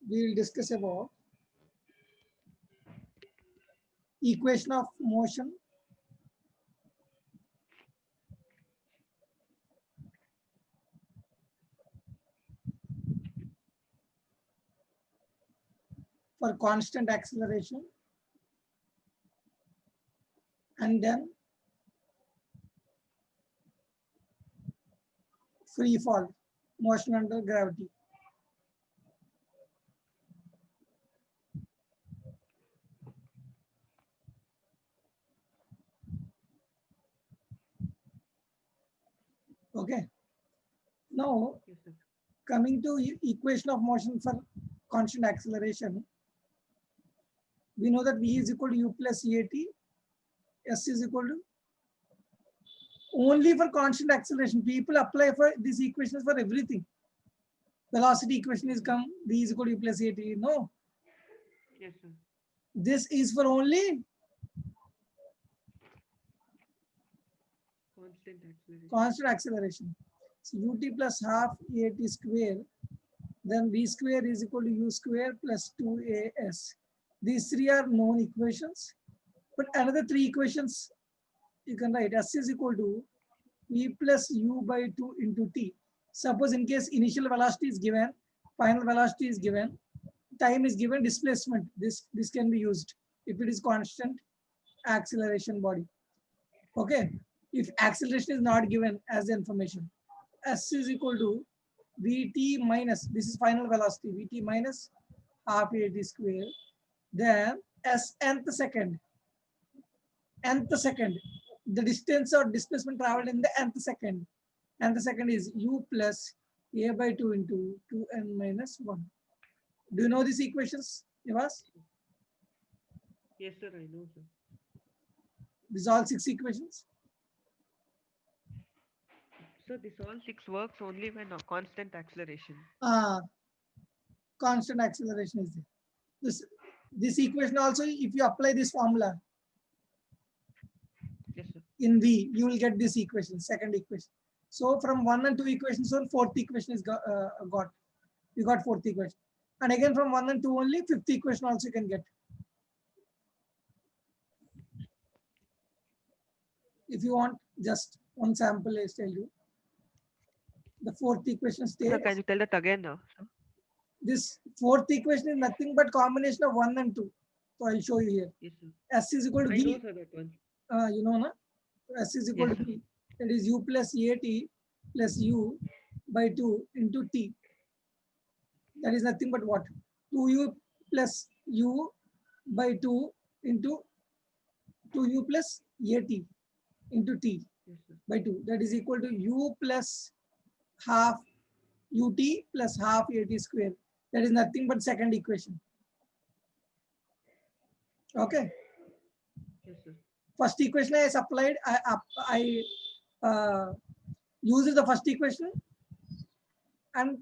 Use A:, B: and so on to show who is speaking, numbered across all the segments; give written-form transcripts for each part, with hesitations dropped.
A: we will discuss about equation of motion for constant acceleration and then free fall motion under gravity. Okay. Now,
B: Yes, sir.
A: coming to equation of motion for constant acceleration, we know that V is equal to U plus EAT, S is equal to only for constant acceleration. People apply for these equations for everything. Velocity equation is come V is equal to U plus EAT. No,
B: Yes, sir.
A: this is for only
B: Constant acceleration.
A: constant acceleration. So ut plus half EAT square, then V square is equal to U square plus 2AS. These three are known equations, but another three equations you can write. S is equal to V plus U by 2 into T. Suppose in case initial velocity is given, final velocity is given, time is given, displacement, this can be used if it is constant acceleration body. Okay, if acceleration is not given as the information, S is equal to Vt minus, this is final velocity, Vt minus half AT square, then S nth second, the distance or displacement traveled in the nth second. Nth second is U plus A by 2 into 2n minus 1. Do you know these equations, Nivas?
B: Yes, sir. I know, sir.
A: These are all 6 equations.
B: So this all six works only when constant acceleration.
A: Uh, constant acceleration is there. This equation also, if you apply this formula
B: Yes, sir.
A: in V, you will get this equation, second equation. So from 1 and 2 equations on, fourth equation is got. You got fourth equation. And again from 1 and 2 only, fifth equation also you can get. If you want just one sample, I tell you. The fourth equation
B: Sir, can
A: states,
B: you tell that again now, sir?
A: this fourth equation is nothing but combination of 1 and 2. So I'll show you here.
B: Yes, sir.
A: S is equal to
B: I know,
A: V,
B: sir, that one.
A: you know, na? S is equal
B: Yes,
A: to
B: sir.
A: V. That is U plus AT plus U by 2 into T. That is nothing but what? 2U plus U by 2 into 2U plus AT into T
B: Yes, sir.
A: by 2. That is equal to U plus half UT plus half AT square. That is nothing but second equation. Okay.
B: Yes, sir.
A: First equation I supplied, I used the first equation and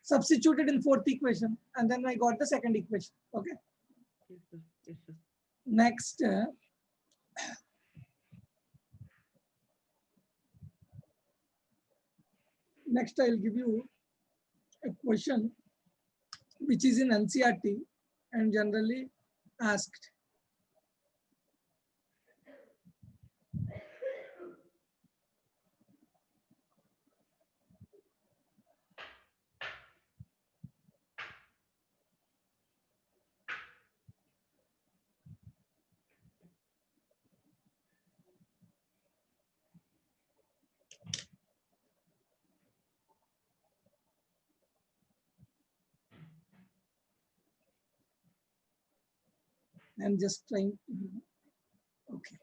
A: substituted in fourth equation, and then I got the second equation. Okay.
B: Yes, sir. Yes, sir.
A: Next, I'll give you a question which is in NCERT and generally asked. I'm just trying to, okay.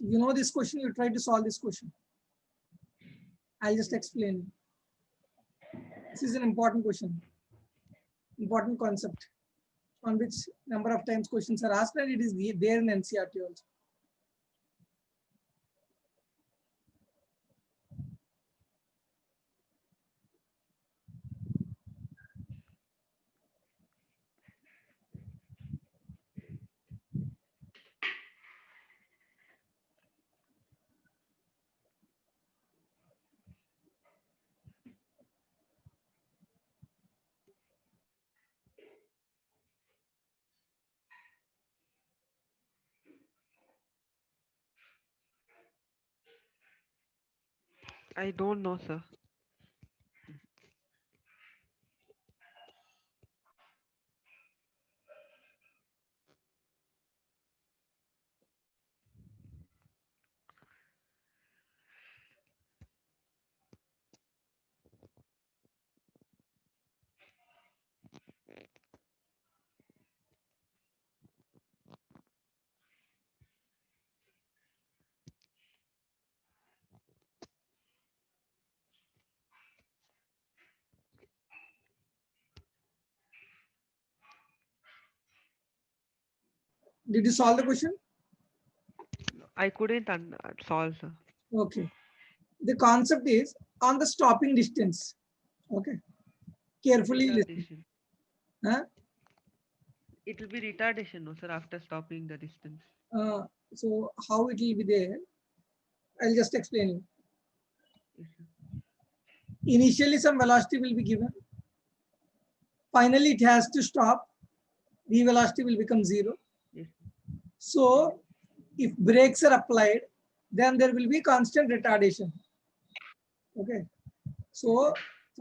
A: You know this question, you try to solve this question. I'll just explain. This is an important question, important concept on which number of times questions are asked, and it is there in NCERT also.
B: I don't know, sir.
A: Did you solve the question?
B: I couldn't solve, sir.
A: Okay. The concept is on the stopping distance. Okay. Carefully listen.
B: Retardation.
A: Huh?
B: It will be retardation, no, sir, after stopping the distance.
A: Uh, so how it will be there? I'll just explain you.
B: Yes, sir.
A: Initially, some velocity will be given. Finally, it has to stop. The velocity will become 0.
B: Yes,
A: So if brakes are applied, then there will be constant retardation. Okay. So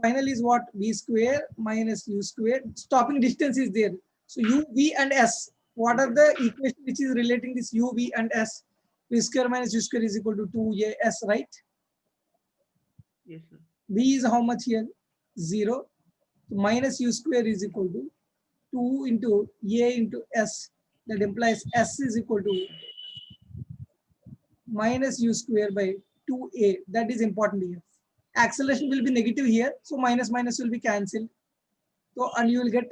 A: final is what? V square minus U square. Stopping distance is there. So U, V and S. What are the equation which is relating this U, V and S? V square minus U square is equal to 2AS, right?
B: yes, sir.
A: V is how much here? 0. Minus U square is equal to 2 into A into S. That implies S is equal to minus U square by 2A. That is important here. Acceleration will be negative here. So minus minus will be cancelled. So and you will get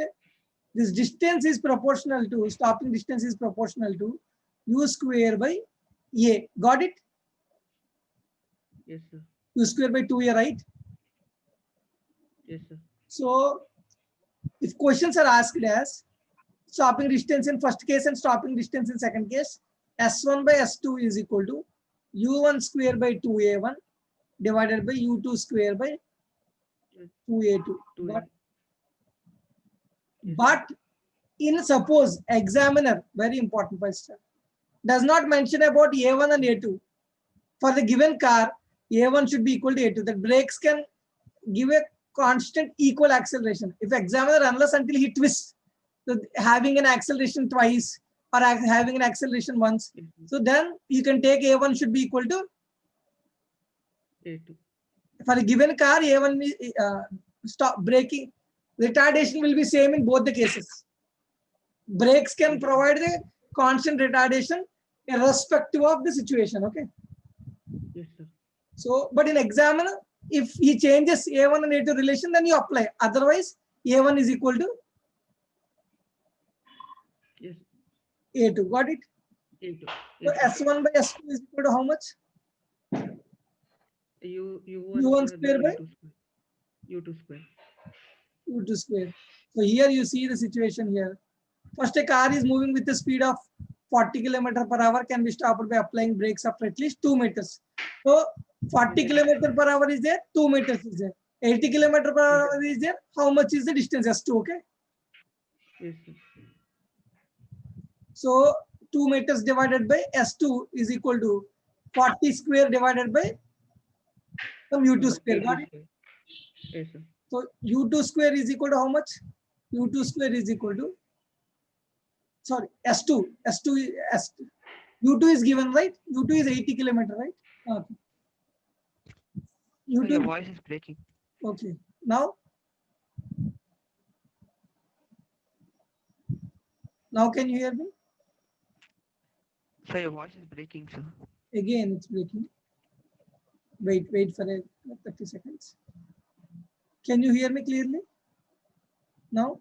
A: this distance is proportional to, stopping distance is proportional to U square by A. Got it?
B: Yes, sir.
A: U square by 2A, right?
B: Yes, sir.
A: So if questions are asked as stopping distance in first case and stopping distance in second case, S1 by S2 is equal to U1 square by 2A1 divided by U2 square by
B: Yes,
A: 2A2.
B: 2A.
A: Got?
B: Yes, sir.
A: But in suppose examiner, very important question, does not mention about A1 and A2. For the given car, A1 should be equal to A2. The brakes can give a constant equal acceleration. If examiner, unless until he twists, so having an acceleration twice or having an acceleration once,
B: Yes, sir.
A: so then you can take A1 should be equal to,
B: A2.
A: for a given car, A1 stop braking, retardation will be same in both the cases. Brakes can provide the constant retardation irrespective of the situation. Okay.
B: Yes, sir.
A: So, but in examiner, if he changes A1 and A2 relation, then you apply. Otherwise, A1 is equal to
B: Yes,
A: A2. Got it?
B: A2.
A: So
B: Yes, sir.
A: S1 by S2 is equal to how much?
B: U1
A: U1
B: square by
A: square by
B: U2 square. U2 square.
A: U2 square. So here you see the situation here. First, a car is moving with a speed of 40 km/h can be stopped by applying brakes after at least 2 meters. So 40 km/h is there, 2 meters is there. 80 km/h is there. How much is the distance? S2, okay?
B: Yes, sir.
A: So 2 meters divided by S2 is equal to 40 square divided by some U2 square.
B: 80
A: Got it?
B: square. Yes, sir.
A: So U2 square is equal to how much? U2 square is equal to, sorry, S2. S2 is S2. U2 is given, right? U2 is 80 kilometer, right? Okay.
B: So your
A: U2,
B: voice is breaking.
A: okay. Now can you hear me?
B: So your voice is breaking, sir.
A: Again, it's breaking. Wait for 30 seconds. Can you hear me clearly? Now?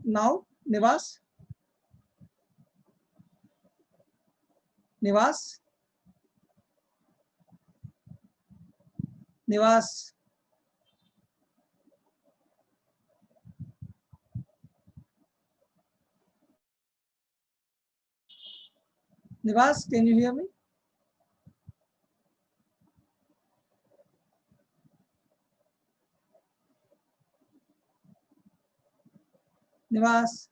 A: Now, Nivas? Nivas? Nivas? Nivas, can you hear me? Nivas?